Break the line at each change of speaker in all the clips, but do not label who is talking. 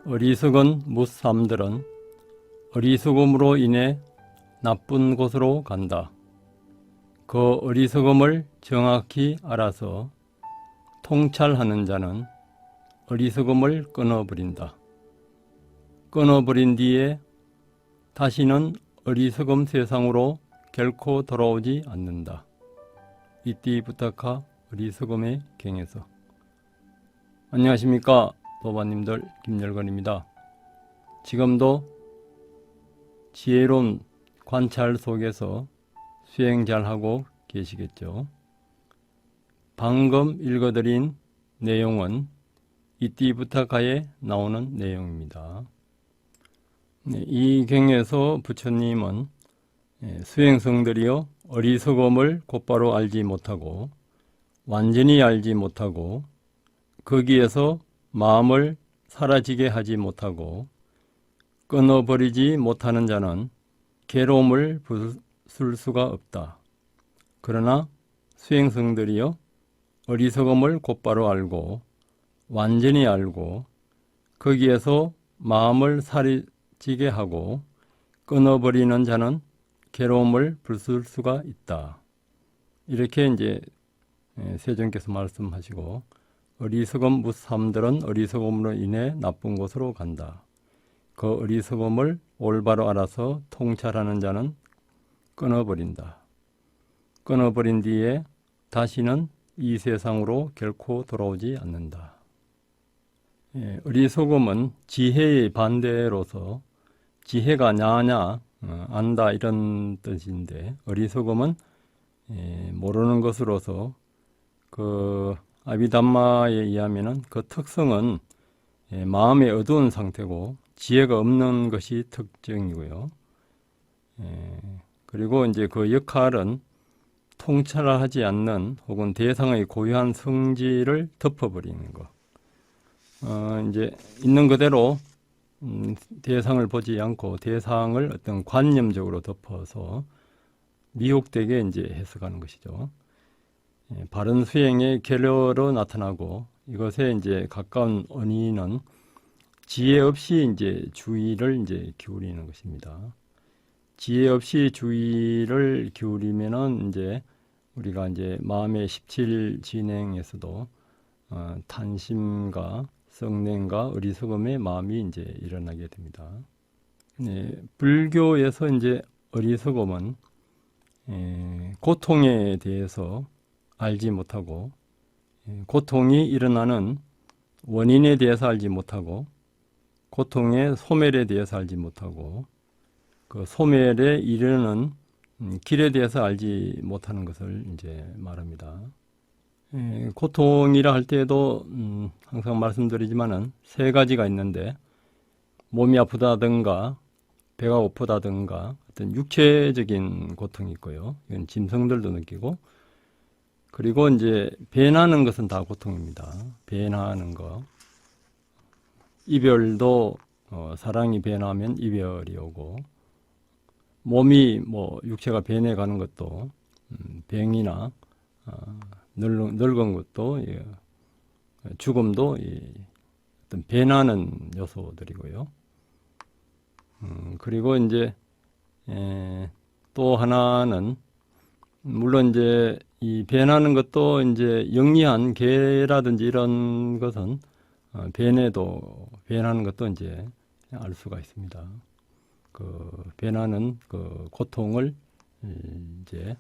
어리석은 무삼들은 어리석음으로 인해 나쁜 곳으로 간다. 그 어리석음을 정확히 알아서 통찰하는 자는 어리석음을 끊어버린다. 끊어버린 뒤에 다시는 어리석음 세상으로 결코 돌아오지 않는다. 이띠부타카 어리석음의 경에서. 안녕하십니까 도반님들, 김열건입니다. 지금도 지혜로운 관찰 속에서 수행 잘하고 계시겠죠. 방금 읽어드린 내용은 이띠부타카에 나오는 내용입니다. 이 경에서 부처님은 수행성들이여 어리석음을 곧바로 알지 못하고 완전히 알지 못하고 거기에서 마음을 사라지게 하지 못하고 끊어버리지 못하는 자는 괴로움을 부술 수가 없다. 그러나 수행성들이여 어리석음을 곧바로 알고 완전히 알고 거기에서 마음을 사라지게 하고 끊어버리는 자는 괴로움을 부술 수가 있다. 이렇게 이제 세존께서 말씀하시고, 어리석음 무삼들은 어리석음으로 인해 나쁜 곳으로 간다. 그 어리석음을 올바로 알아서 통찰하는 자는 끊어버린다. 끊어버린 뒤에 다시는 이 세상으로 결코 돌아오지 않는다. 어리석음은 지혜의 반대로서 지혜가 나냐 안다 이런 뜻인데, 어리석음은 모르는 것으로서 그 아비담마에 의하면은 그 특성은 마음의 어두운 상태고 지혜가 없는 것이 특징이고요. 그리고 이제 그 역할은 통찰하지 않는 혹은 대상의 고유한 성질을 덮어버리는 것. 이제 있는 그대로 대상을 보지 않고 대상을 어떤 관념적으로 덮어서 미혹되게 이제 해석하는 것이죠. 바른 수행의 결여로 나타나고, 이것에 이제 가까운 원인은 지혜 없이 이제 주의를 이제 기울이는 것입니다. 지혜 없이 주의를 기울이면은 이제 우리가 이제 마음의 17 진행에서도 탄심과 성냉과 어리석음의 마음이 이제 일어나게 됩니다. 불교에서 이제 어리석음은 고통에 대해서 알지 못하고, 고통이 일어나는 원인에 대해서 알지 못하고, 고통의 소멸에 대해서 알지 못하고, 그 소멸에 이르는 길에 대해서 알지 못하는 것을 이제 말합니다. 고통이라 할 때에도 항상 말씀드리지만은 세 가지가 있는데, 몸이 아프다든가 배가 고프다든가 어떤 육체적인 고통이 있고요. 이건 짐승들도 느끼고, 그리고 이제 배나는 것은 다 고통입니다. 배나는 거. 이별도 사랑이 배나면 이별이 오고, 몸이 육체가 배내가는 것도 병이나 늙은 것도 죽음도 어떤 배나는 요소들이고요. 그리고 이제 또 하나는, 물론 이제 이 배나는 것도 이제 영리한 개라든지 이런 것은 배나는 것도 이제 알 수가 있습니다. 그 배나는 그 고통을 이제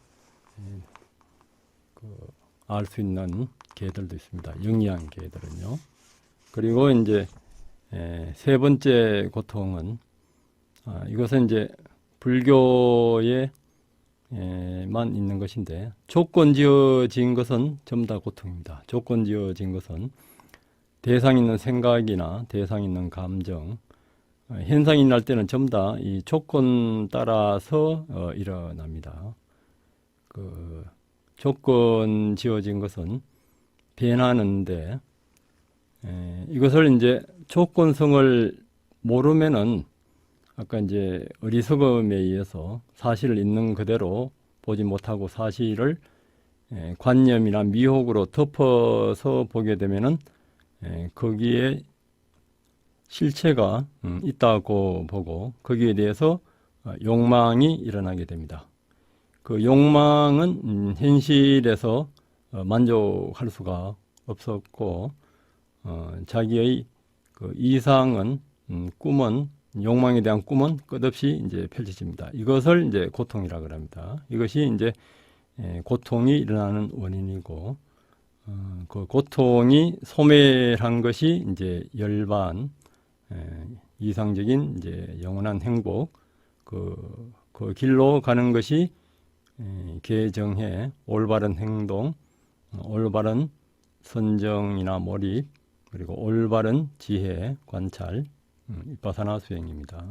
알 수 있는 개들도 있습니다. 영리한 개들은요. 그리고 이제 세 번째 고통은, 이것은 이제 불교에 만 있는 것인데, 조건 지어진 것은 전부 다 고통입니다. 조건 지어진 것은 대상 있는 생각이나 대상 있는 감정, 현상이 날 때는 전부 다 이 조건 따라서 일어납니다. 그 조건 지어진 것은 변하는데, 이것을 이제 조건성을 모르면은 아까 이제 어리석음에 의해서 사실을 있는 그대로 보지 못하고 사실을 관념이나 미혹으로 덮어서 보게 되면은 거기에 실체가 있다고 보고 거기에 대해서 욕망이 일어나게 됩니다. 그 욕망은 현실에서 만족할 수가 없었고 자기의 그 이상은 꿈은 욕망에 대한 꿈은 끝없이 이제 펼쳐집니다. 이것을 이제 고통이라고 합니다. 이것이 이제 고통이 일어나는 원인이고 그 고통이 소멸한 것이 이제 열반 이상적인 이제 영원한 행복 그 길로 가는 것이 개정해 올바른 행동, 올바른 선정이나 몰입, 그리고 올바른 지혜, 관찰, 비파사나 수행입니다.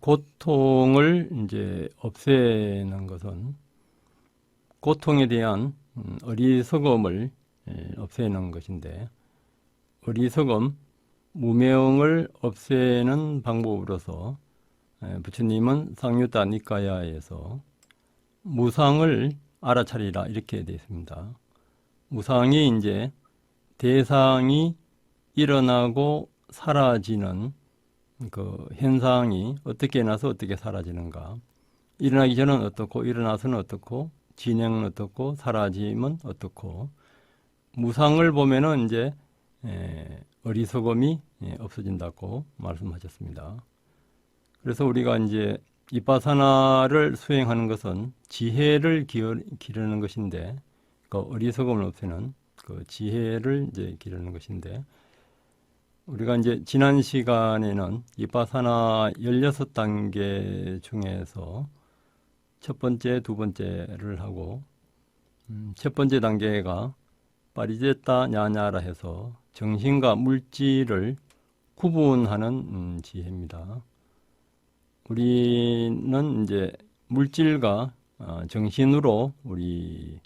고통을 이제 없애는 것은 고통에 대한 어리석음을 없애는 것인데 어리석음, 무명을 없애는 방법으로서 부처님은 상유타 니카야에서 무상을 알아차리라 이렇게 되어 있습니다. 무상이 이제 대상이 일어나고 사라지는 그 현상이 어떻게 나서 어떻게 사라지는가. 일어나기 전은 어떻고 일어나서는 어떻고 진행은 어떻고 사라짐은 어떻고 무상을 보면은 이제 어리석음이 없어진다고 말씀하셨습니다. 그래서 우리가 이제 이파사나를 수행하는 것은 지혜를 기르는 것인데 그 어리석음을 없애는 그 지혜를 이제 기르는 것인데 우리가 이제 지난 시간에는 이파사나 16단계 중에서 첫 번째, 두 번째를 하고 첫 번째 단계가 파리제타 냐냐라 해서 정신과 물질을 구분하는 지혜입니다. 우리는 이제 물질과 정신으로 우리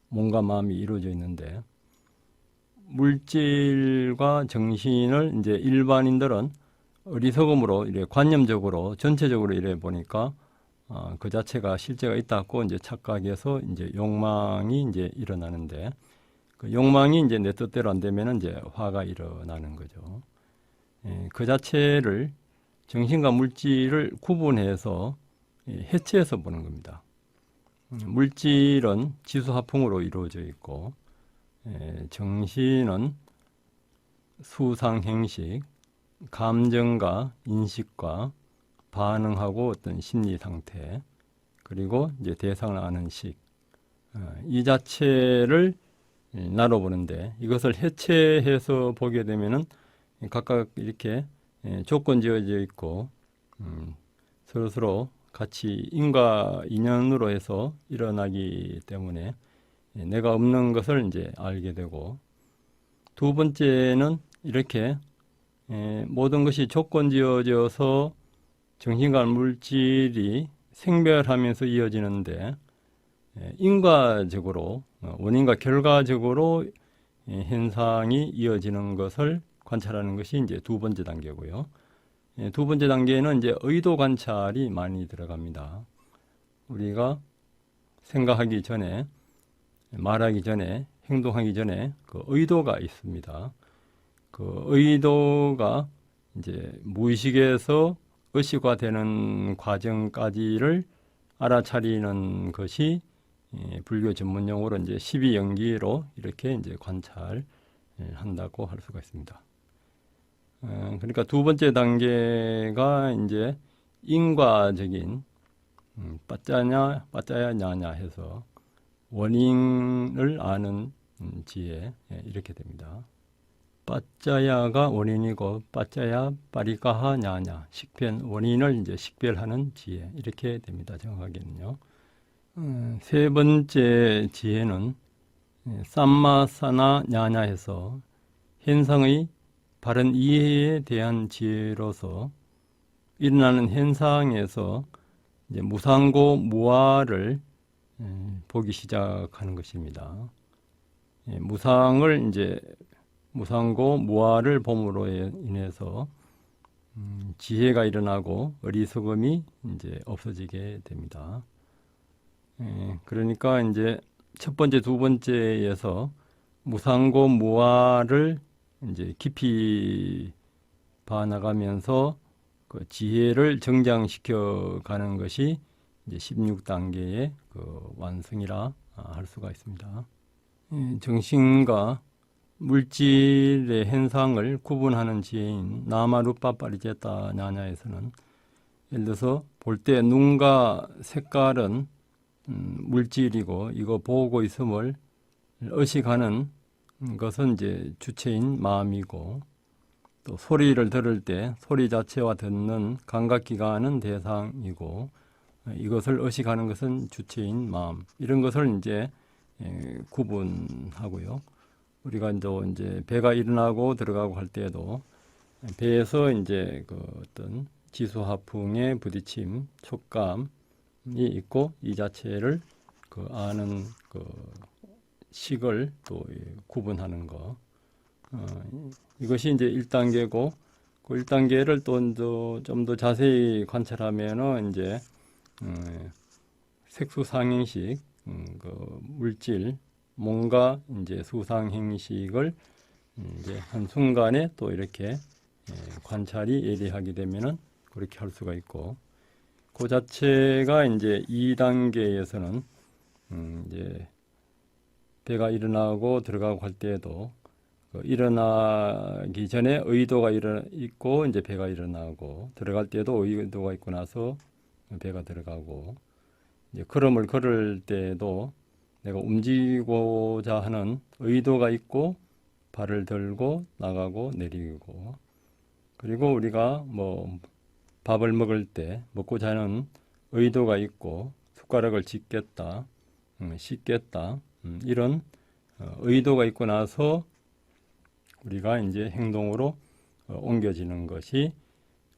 몸과 마음이 이루어져 있는데 물질과 정신을 이제 일반인들은 어리석음으로 이래 관념적으로 전체적으로 이래 보니까 그 자체가 실제가 있다고 이제 착각해서 이제 욕망이 이제 일어나는데 그 욕망이 이제 내 뜻대로 안 되면 이제 화가 일어나는 거죠. 그 자체를 정신과 물질을 구분해서 해체해서 보는 겁니다. 물질은 지수화풍으로 이루어져 있고 정신은 수상행식, 감정과 인식과 반응하고 어떤 심리 상태 그리고 이제 대상을 아는 식 이 자체를 나눠보는데 이것을 해체해서 보게 되면은 각각 이렇게 조건 지어져 있고 서로서로 같이 인과 인연으로 해서 일어나기 때문에 내가 없는 것을 이제 알게 되고 두 번째는 이렇게 모든 것이 조건 지어져서 정신과 물질이 생별하면서 이어지는데 인과적으로 원인과 결과적으로 현상이 이어지는 것을 관찰하는 것이 이제 두 번째 단계고요. 두 번째 단계는 이제 의도 관찰이 많이 들어갑니다. 우리가 생각하기 전에 말하기 전에 행동하기 전에 그 의도가 있습니다. 그 의도가 이제 무의식에서 의식화되는 과정까지를 알아차리는 것이 불교 전문 용어로 이제 12연기로 이렇게 이제 관찰한다고 할 수가 있습니다. 그러니까 두 번째 단계가 이제 인과적인 빠짜야 냐냐 해서 원인을 아는 지혜 이렇게 됩니다. 빠짜야가 원인이고 빠짜야 빠리까하 냐냐 식별 원인을 이제 식별하는 지혜 이렇게 됩니다. 정확하게는요. 세 번째 지혜는 쌈마사나 냐냐 해서 현상의 바른 이해에 대한 지혜로서 일어나는 현상에서 이제 무상고 무아를 보기 시작하는 것입니다. 무상을 이제 무상고 무아를 봄으로 인해서 지혜가 일어나고 어리석음이 이제 없어지게 됩니다. 그러니까 이제 첫 번째, 두 번째에서 무상고 무아를 이제 깊이 봐나가면서 그 지혜를 정장시켜 가는 것이 이제 16단계의 그 완성이라 할 수가 있습니다. 정신과 물질의 현상을 구분하는 지혜인 나마루파 파리제타 냐냐에서는 예를 들어서 볼 때 눈과 색깔은 물질이고 이거 보고 있음을 의식하는 것은 이제 주체인 마음이고, 또 소리를 들을 때 소리 자체와 듣는 감각기관은 대상이고 이것을 의식하는 것은 주체인 마음, 이런 것을 이제 구분하고요. 우리가 이제 배가 일어나고 들어가고 할 때에도 배에서 이제 그 어떤 지수하풍의 부딪힘, 촉감이 있고 이 자체를 그 아는 그 식을 또 구분하는 거. 이것이 이제 1단계고, 그 1단계를 또 좀 더 자세히 관찰하면은 이제 색수상행식, 그 물질, 뭔가 이제 수상행식을 이제 한 순간에 또 이렇게 관찰이 예리하게 되면은 그렇게 할 수가 있고, 그 자체가 이제 2단계에서는 이제 배가 일어나고 들어가고 할 때에도 그 일어나기 전에 의도가 있고 이제 배가 일어나고 들어갈 때도 의도가 있고 나서 배가 들어가고, 이제 걸음을 걸을 때도 내가 움직이고자 하는 의도가 있고 발을 들고 나가고 내리고, 그리고 우리가 뭐 밥을 먹을 때 먹고자 하는 의도가 있고 숟가락을 짚겠다, 씻겠다, 이런 의도가 있고 나서 우리가 이제 행동으로 옮겨지는 것이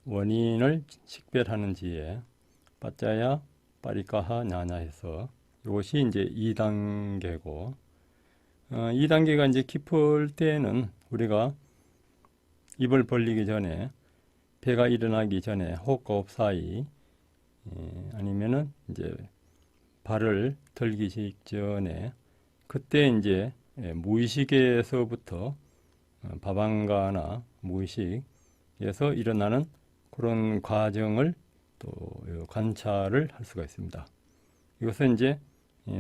원인을 식별하는 지혜, 빠짜야 빠리까하 냐냐해서 이것이 이제 2단계고, 2단계가 이제 깊을 때는 우리가 입을 벌리기 전에, 배가 일어나기 전에, 호흡과 호흡 사이, 아니면은 이제 발을 들기 직전에, 그때 이제 무의식에서부터 바방가나 무의식에서 일어나는 그런 과정을 또 관찰을 할 수가 있습니다. 이것은 이제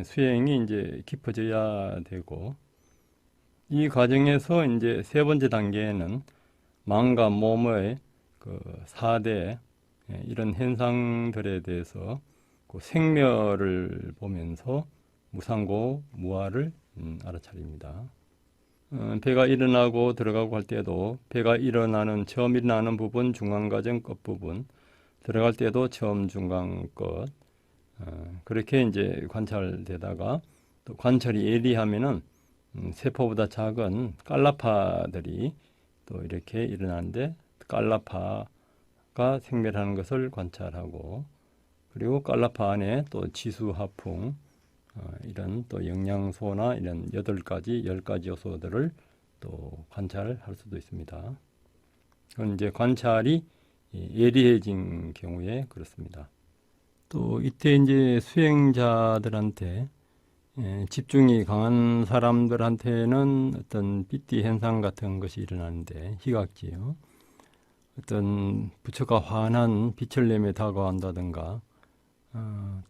수행이 이제 깊어져야 되고, 이 과정에서 이제 세 번째 단계에는 마음과 몸의 그 4대 이런 현상들에 대해서 그 생멸을 보면서 무상고 무아를 알아차립니다. 배가 일어나고 들어가고 할 때도 배가 일어나는 처음 일어나는 부분, 중간 과정, 끝 부분, 들어갈 때도 처음, 중간, 끝, 그렇게 이제 관찰되다가 또 관찰이 예리하면은 세포보다 작은 깔라파들이 또 이렇게 일어나는데 깔라파가 생멸하는 것을 관찰하고, 그리고 깔라파 안에 또 지수하풍, 이런 또 영양소나 이런 8가지, 10가지 요소들을 또 관찰할 수도 있습니다. 그건 이제 관찰이 예리해진 경우에 그렇습니다. 또 이때 이제 수행자들한테, 집중이 강한 사람들한테는 어떤 삐띠 현상 같은 것이 일어나는데, 희각지요. 어떤 부처가 환한 빛을 내며 다가온다든가,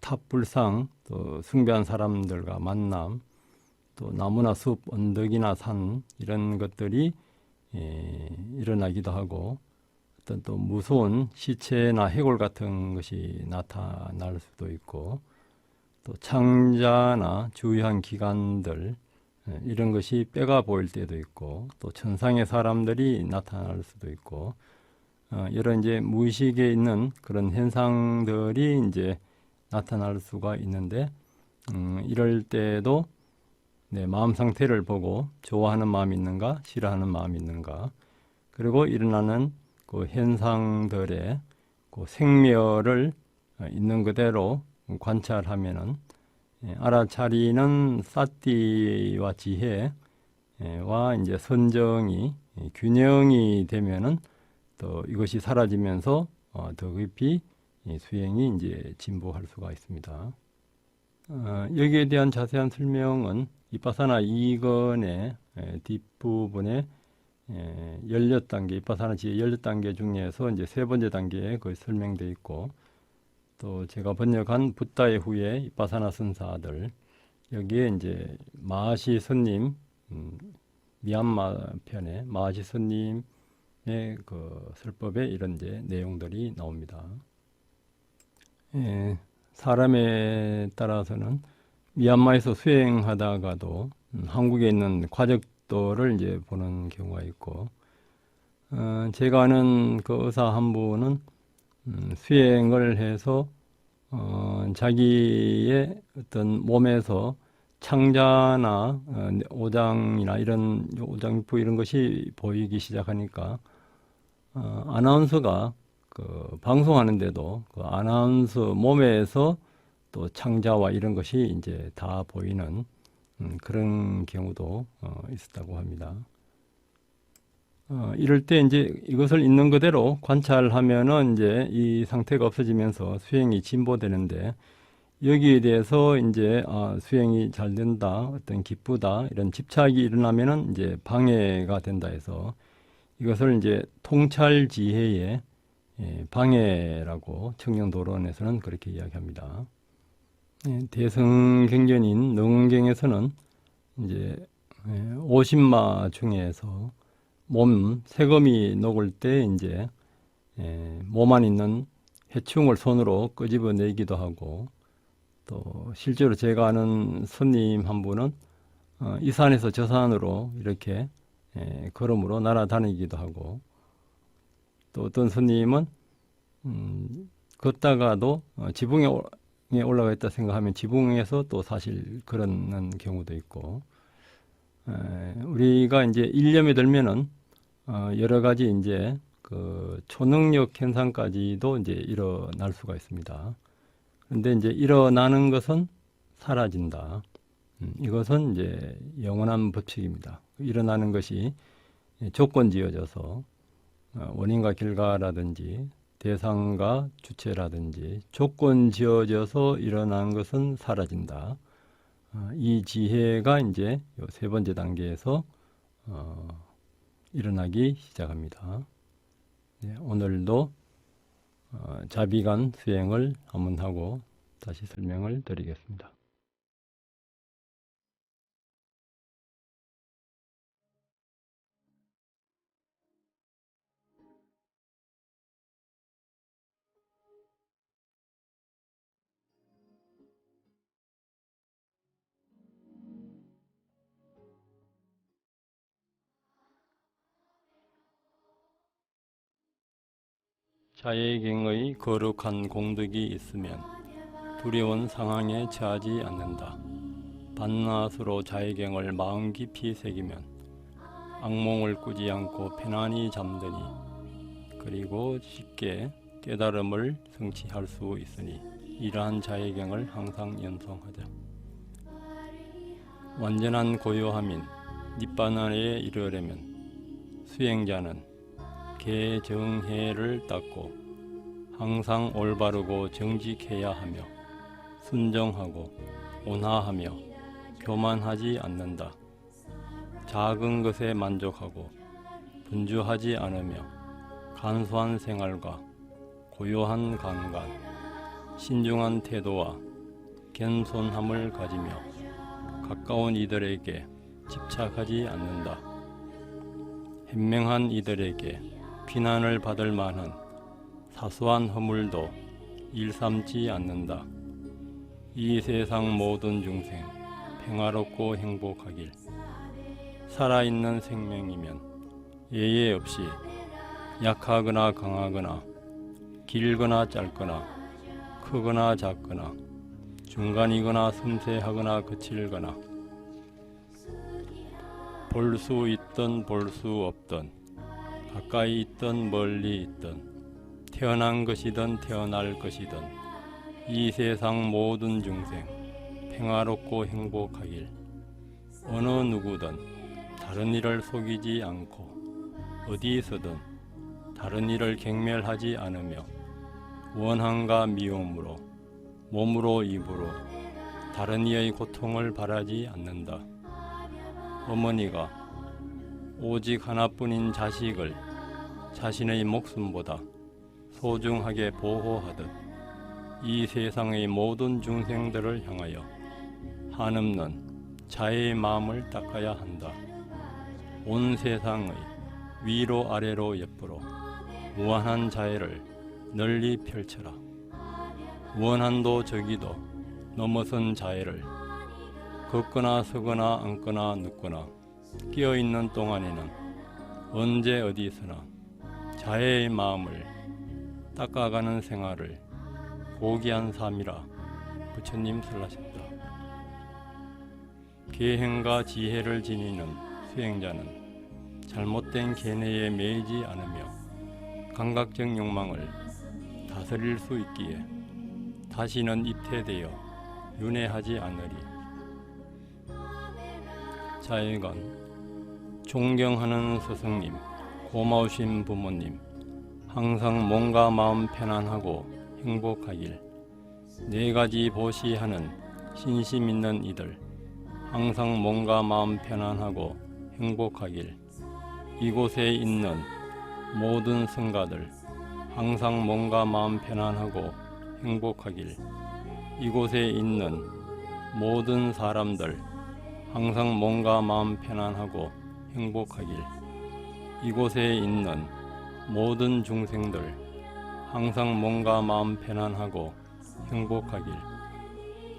탑불상, 또 숭배한 사람들과 만남, 또 나무나 숲, 언덕이나 산, 이런 것들이 일어나기도 하고, 어떤 또 무서운 시체나 해골 같은 것이 나타날 수도 있고, 또 창자나 주요한 기관들, 이런 것이 뼈가 보일 때도 있고, 또 천상의 사람들이 나타날 수도 있고, 이런 이제 무의식에 있는 그런 현상들이 이제 나타날 수가 있는데, 이럴 때도 내 마음 상태를 보고 좋아하는 마음이 있는가, 싫어하는 마음이 있는가, 그리고 일어나는 그 현상들의 그 생멸을 있는 그대로 관찰하면은 알아차리는 사띠와 지혜와 이제 선정이 균형이 되면은 또 이것이 사라지면서 더 깊이 수행이 이제 진보할 수가 있습니다. 여기에 대한 자세한 설명은 이빠사나 2권의 뒷부분에 18단계, 윗바사나 지혜 18단계 중에서 이제 세 번째 단계에 거의 설명되어 있고, 또 제가 번역한 붓다의 후예 윗바사나 선사들, 여기에 이제 마하시 스님, 미얀마 편에 마하시 스님의 그 설법에 이런 이제 내용들이 나옵니다. 사람에 따라서는 미얀마에서 수행하다가도 한국에 있는 과적도를 이제 보는 경우가 있고, 제가 아는 그 의사 한 분은 수행을 해서 자기의 어떤 몸에서 창자나 오장이나 이런 오장육부 이런 것이 보이기 시작하니까 아나운서가 그 방송하는데도 그 아나운서 몸에서 또 창자와 이런 것이 이제 다 보이는 그런 경우도 있었다고 합니다. 이럴 때 이제 이것을 있는 그대로 관찰하면은 이제 이 상태가 없어지면서 수행이 진보되는데, 여기에 대해서 이제 수행이 잘 된다, 어떤 기쁘다 이런 집착이 일어나면은 이제 방해가 된다 해서 이것을 이제 통찰지혜의 방해라고 청량도론에서는 그렇게 이야기합니다. 대성경전인 능은경에서는 이제 50마 중에서 몸 세금이 녹을 때 이제 몸 안에 있는 해충을 손으로 끄집어내기도 하고, 또 실제로 제가 아는 스님 한 분은 이 산에서 저 산으로 이렇게 걸음으로 날아다니기도 하고, 또 어떤 스님은 걷다가도 지붕에 올라가 있다 생각하면 지붕에서 또 사실 그러는 경우도 있고, 우리가 이제 일념에 들면은 여러 가지 이제 그 초능력 현상까지도 이제 일어날 수가 있습니다. 그런데 이제 일어나는 것은 사라진다. 이것은 이제 영원한 법칙입니다. 일어나는 것이 조건지어져서 원인과 결과라든지 대상과 주체라든지 조건지어져서 일어나는 것은 사라진다. 이 지혜가 이제 세 번째 단계에서 일어나기 시작합니다. 오늘도 자비간 수행을 한번 하고 다시 설명을 드리겠습니다. 자예경의 거룩한 공덕이 있으면 두려운 상황에 처하지 않는다. 반나스로 자예경을 마음 깊이 새기면 악몽을 꾸지 않고 편안히 잠드니, 그리고 쉽게 깨달음을 성취할 수 있으니 이러한 자예경을 항상 연성하자. 완전한 고요함인 니빠나에 이르려면 수행자는 개정해를 닦고 항상 올바르고 정직해야 하며 순정하고 온화하며 교만하지 않는다. 작은 것에 만족하고 분주하지 않으며 간소한 생활과 고요한 감각, 신중한 태도와 겸손함을 가지며 가까운 이들에게 집착하지 않는다. 현명한 이들에게 비난을 받을 만한 사소한 허물도 일삼지 않는다. 이 세상 모든 중생 평화롭고 행복하길. 살아있는 생명이면 예외 없이 약하거나 강하거나 길거나 짧거나 크거나 작거나 중간이거나 섬세하거나 거칠거나 볼 수 있든 볼 수 없든 가까이 있든 멀리 있든 태어난 것이든 태어날 것이든 이 세상 모든 중생 평화롭고 행복하길. 어느 누구든 다른 이를 속이지 않고 어디서든 다른 이를 경멸하지 않으며 원한과 미움으로 몸으로 입으로 다른 이의 고통을 바라지 않는다. 어머니가 오직 하나뿐인 자식을 자신의 목숨보다 소중하게 보호하듯 이 세상의 모든 중생들을 향하여 한없는 자애의 마음을 닦아야 한다. 온 세상의 위로 아래로 옆으로 무한한 자애를 널리 펼쳐라. 원한도 저기도 넘어선 자애를 걷거나 서거나 앉거나 눕거나 끼어있는 동안에는 언제 어디서나 자애의 마음을 닦아가는 생활을 고귀한 삶이라 부처님 설하셨다. 계행과 지혜를 지니는 수행자는 잘못된 견해에 매이지 않으며 감각적 욕망을 다스릴 수 있기에 다시는 입퇴되어 윤회하지 않으리. 자예관, 존경하는 스승님, 고마우신 부모님, 항상 몸과 마음 편안하고 행복하길. 네 가지 보시하는 신심 있는 이들, 항상 몸과 마음 편안하고 행복하길. 이곳에 있는 모든 성가들, 항상 몸과 마음 편안하고 행복하길. 이곳에 있는 모든 사람들, 항상 몸과 마음 편안하고 행복하길. 이곳에 있는 모든 중생들, 항상 몸과 마음 편안하고 행복하길.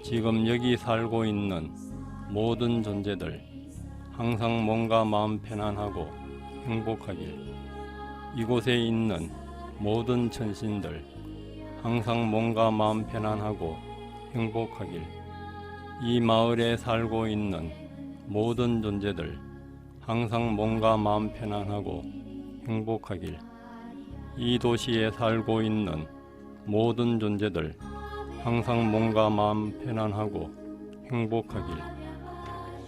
지금 여기 살고 있는 모든 존재들, 항상 몸과 마음 편안하고 행복하길. 이곳에 있는 모든 천신들, 항상 몸과 마음 편안하고 행복하길. 이 마을에 살고 있는 모든 존재들, 항상 몸과 마음 편안하고 행복하길. 이 도시에 살고 있는 모든 존재들, 항상 몸과 마음 편안하고 행복하길.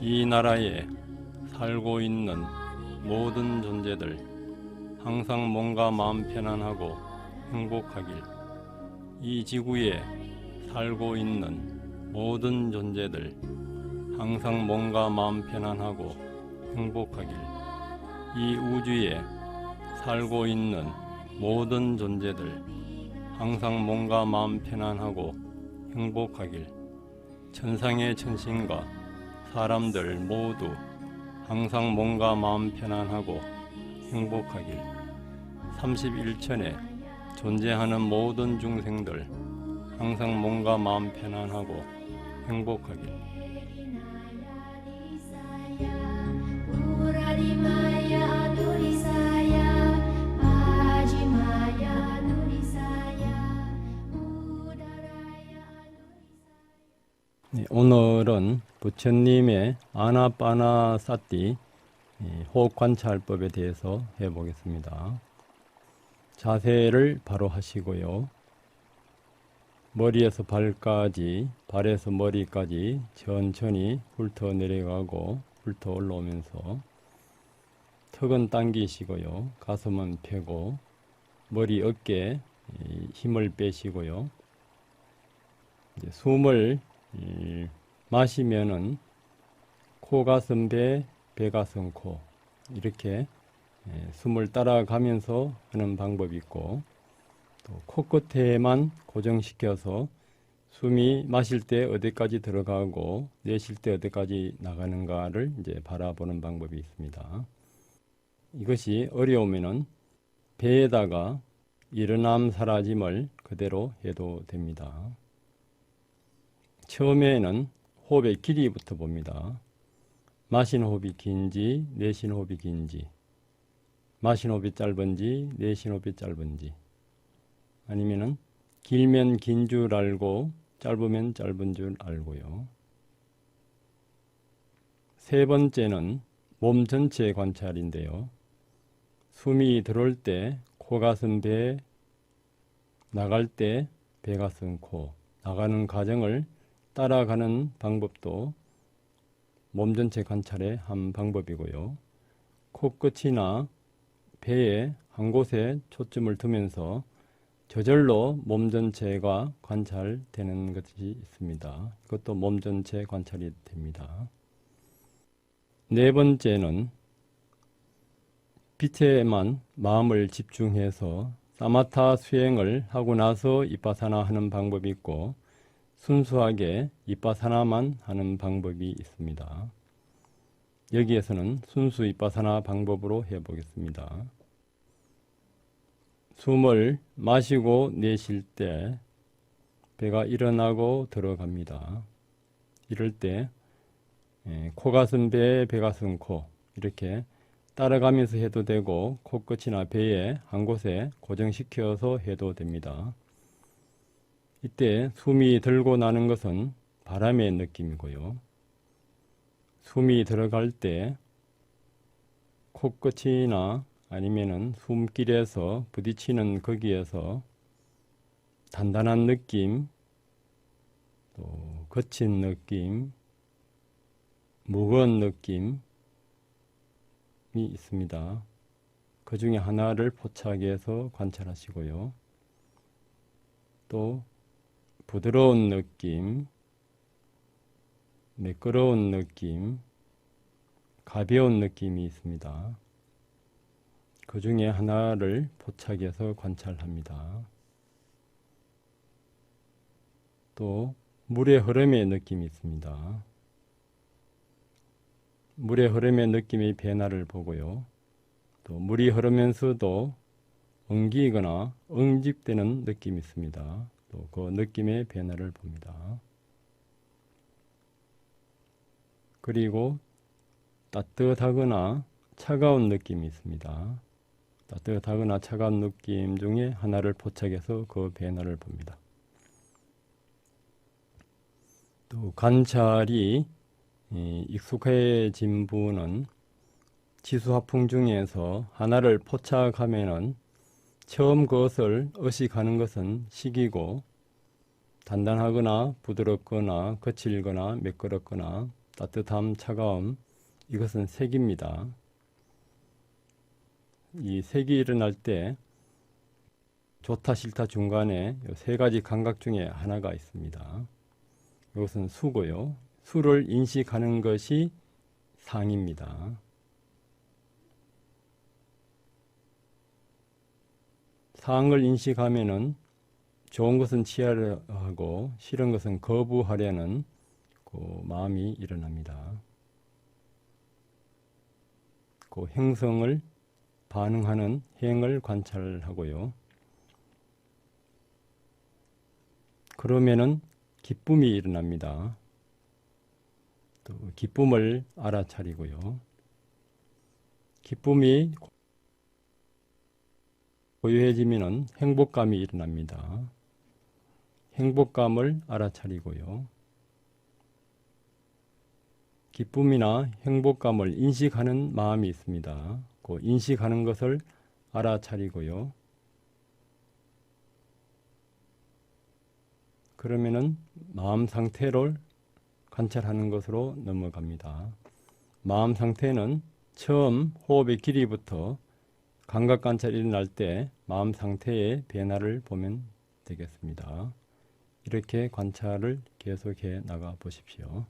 이 나라에 살고 있는 모든 존재들, 항상 몸과 마음 편안하고 행복하길. 이 지구에 살고 있는 모든 존재들, 항상 몸과 마음 편안하고 행복하길. 이 우주에 살고 있는 모든 존재들, 항상 몸과 마음 편안하고 행복하길. 천상의 천신과 사람들 모두 항상 몸과 마음 편안하고 행복하길. 31천에 존재하는 모든 중생들, 항상 몸과 마음 편안하고 행복하길. 오늘은 부처님의 아나빠나사티 호흡 관찰법에 대해서 해보겠습니다. 자세를 바로 하시고요. 머리에서 발까지, 발에서 머리까지 천천히 훑어 내려가고 훑어 올라오면서 턱은 당기시고요. 가슴은 펴고 머리 어깨에 힘을 빼시고요. 이제 숨을 마시면은 코, 가슴, 배, 배, 가슴, 코 이렇게 숨을 따라가면서 하는 방법이 있고, 또 코끝에만 고정시켜서 숨이 마실 때 어디까지 들어가고 내쉴 때 어디까지 나가는가를 이제 바라보는 방법이 있습니다. 이것이 어려우면은 배에다가 일어남 사라짐을 그대로 해도 됩니다. 처음에는 호흡의 길이부터 봅니다. 마신 호흡이 긴지 내신 호흡이 긴지, 마신 호흡이 짧은지 내신 호흡이 짧은지, 아니면은 길면 긴 줄 알고 짧으면 짧은 줄 알고요. 세 번째는 몸 전체 관찰인데요. 숨이 들어올 때 코, 가슴, 배, 나갈 때 배, 가슴, 코, 나가는 과정을 따라가는 방법도 몸 전체 관찰의 한 방법이고요. 코끝이나 배에 한 곳에 초점을 두면서 저절로 몸 전체가 관찰되는 것이 있습니다. 이것도 몸 전체 관찰이 됩니다. 네 번째는 빛에만 마음을 집중해서 사마타 수행을 하고 나서 이빠사나 하는 방법이 있고 순수하게 이빠사나만 하는 방법이 있습니다. 여기에서는 순수 이빠사나 방법으로 해보겠습니다. 숨을 마시고 내쉴 때 배가 일어나고 들어갑니다. 이럴 때 코가슴 배, 배가슴 코 이렇게 따라가면서 해도 되고 코끝이나 배에 한 곳에 고정시켜서 해도 됩니다. 이때 숨이 들고 나는 것은 바람의 느낌이고요. 숨이 들어갈 때 코끝이나 아니면은 숨길에서 부딪히는 거기에서 단단한 느낌, 또 거친 느낌, 무거운 느낌이 있습니다. 그 중에 하나를 포착해서 관찰하시고요. 또 부드러운 느낌, 매끄러운 느낌, 가벼운 느낌이 있습니다. 그 중에 하나를 포착해서 관찰합니다. 또 물의 흐름의 느낌이 있습니다. 물의 흐름의 느낌의 변화를 보고요. 또 물이 흐르면서도 엉기거나 응집되는 느낌이 있습니다. 또 그 느낌의 변화를 봅니다. 그리고 따뜻하거나 차가운 느낌이 있습니다. 따뜻하거나 차가운 느낌 중에 하나를 포착해서 그 변화를 봅니다. 또 관찰이 익숙해진 분은 지수화풍 중에서 하나를 포착하면은 처음 그것을 의식하는 것은 식이고 단단하거나 부드럽거나 거칠거나 매끄럽거나 따뜻함, 차가움 이것은 색입니다. 이 색이 일어날 때 좋다 싫다 중간에 세 가지 감각 중에 하나가 있습니다. 이것은 수고요. 수를 인식하는 것이 상입니다. 상을 인식하면은 좋은 것은 취하려 하고 싫은 것은 거부하려는 그 마음이 일어납니다. 그 행성을 반응하는 행을 관찰하고요. 그러면은 기쁨이 일어납니다. 또 기쁨을 알아차리고요. 기쁨이 고요해지면은 행복감이 일어납니다. 행복감을 알아차리고요. 기쁨이나 행복감을 인식하는 마음이 있습니다. 그 인식하는 것을 알아차리고요. 그러면은 마음 상태를 관찰하는 것으로 넘어갑니다. 마음 상태는 처음 호흡의 길이부터 감각 관찰이 일어날 때 마음 상태의 변화를 보면 되겠습니다. 이렇게 관찰을 계속해 나가 보십시오.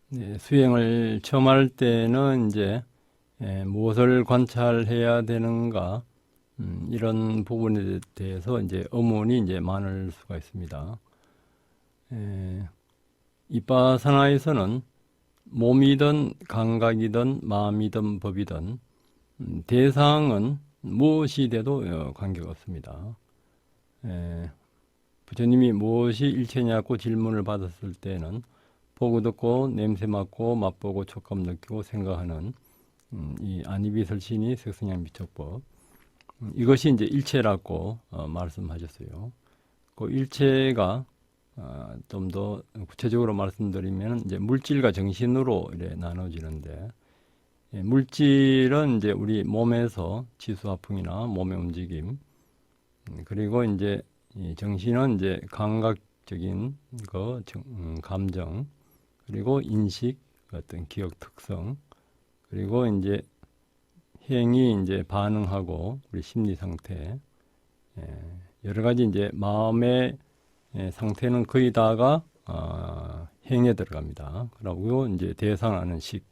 네, 수행을 처음 할 때는 이제 무엇을 관찰해야 되는가 이런 부분에 대해서 이제 의문이 이제 많을 수가 있습니다. 이빠사나에서는 몸이든 감각이든 마음이든 법이든 대상은 무엇이 돼도 관계가 없습니다. 부처님이 무엇이 일체냐고 질문을 받았을 때는 보고 듣고 냄새 맡고 맛보고 촉감 느끼고 생각하는 이 아니비설신이 색성량 미촉법 이것이 이제 일체라고 말씀하셨어요. 그 일체가 좀 더 구체적으로 말씀드리면 이제 물질과 정신으로 이렇게 나눠지는데 물질은 이제 우리 몸에서 지수화풍이나 몸의 움직임 그리고 이제 이 정신은 이제 감각적인 거 감정 그리고 인식 어떤 기억 특성 그리고 이제 행위 이제 반응하고 우리 심리 상태 여러 가지 이제 마음의 상태는 거의 다가 행에 들어갑니다. 그리고 이제 대상하는 식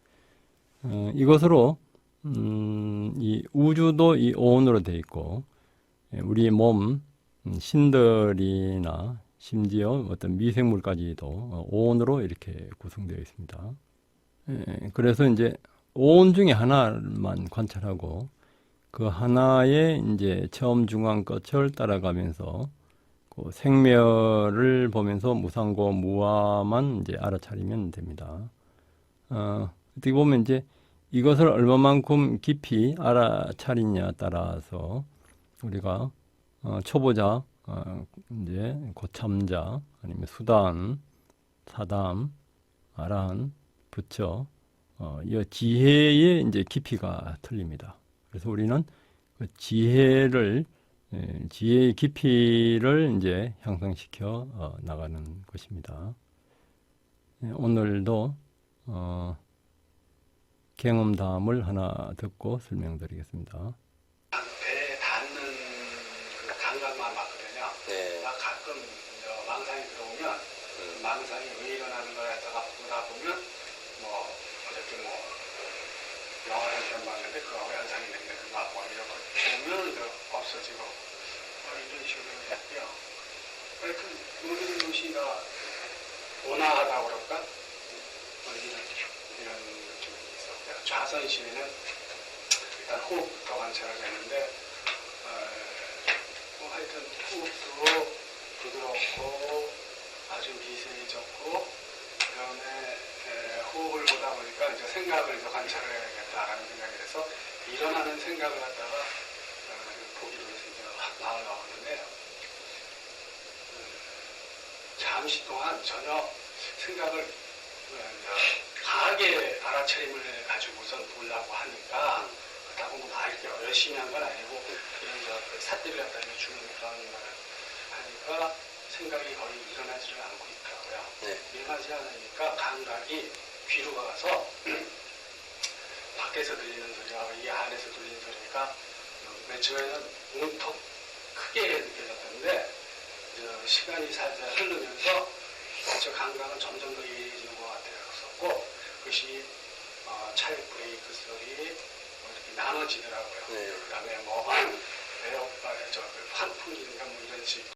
이것으로 이 우주도 이 오온으로 되어 있고 우리 몸 신들이나 심지어 어떤 미생물까지도 오온으로 이렇게 구성되어 있습니다. 그래서 이제 오온 중에 하나만 관찰하고 그 하나의 이제 처음 중앙 끝을 따라가면서 그 생멸을 보면서 무상고 무아만 이제 알아차리면 됩니다. 어떻게 보면 이제 이것을 얼마만큼 깊이 알아차리냐에 따라서 우리가 초보자, 이제 고참자, 아니면 수단, 사담, 아란, 부처, 이 지혜의 이제 깊이가 틀립니다. 그래서 우리는 그 지혜의 깊이를 이제 향상시켜 나가는 것입니다. 오늘도 경험담을 하나 듣고 설명드리겠습니다.
배에 닿는 그 감각만 맞거든요.
네.
가끔 망상이 들어오면 그 망상이 왜 일어나는 걸 갖다가 보다 보면 뭐 어저께 뭐 영화를 한 편 봤는데 그거하고 연상이 되는데 그거 뭐 이런 거 보면 이제 없어지고 이런 식으로 했고요. 하여튼 모든 도시가 온화하다고 그럴까? 이런 느낌이 있었고요. 좌선 시에는 일단 호흡부터 관찰을 했는데 뭐 하여튼 호흡도 부드럽고 아주 미세해졌고 그 다음에 호흡을 보다 보니까 이제 생각을 이제 관찰을 해야겠다라는 생각이 돼서 일어나는 생각을 갖다가 보기로 해서 이제 나와나오는데 잠시 동안 전혀 생각을 강하게 알아차림을 가지고선 보려고 하니까 그렇다고 뭐 이렇게 열심히 한 건 아니고 이런 삿대를 갖다 주는 그런 걸 하니까 생각이 거의 일어나지를 않고 있더라고요.
네.
일어나지 않으니까 감각이 귀로 가서 밖에서 들리는 소리와 이 안에서 들리는 소리가 맨 처음에는 온통 크게 느껴졌는데 시간이 살살 흐르면서 저 감각은 점점 더 예리해지는 것 같았었고 그것이 차의 브레이크 소리 이렇게 나눠지더라고요.
네.
그 다음에 뭐 환풍기인가 뭐 이런 식도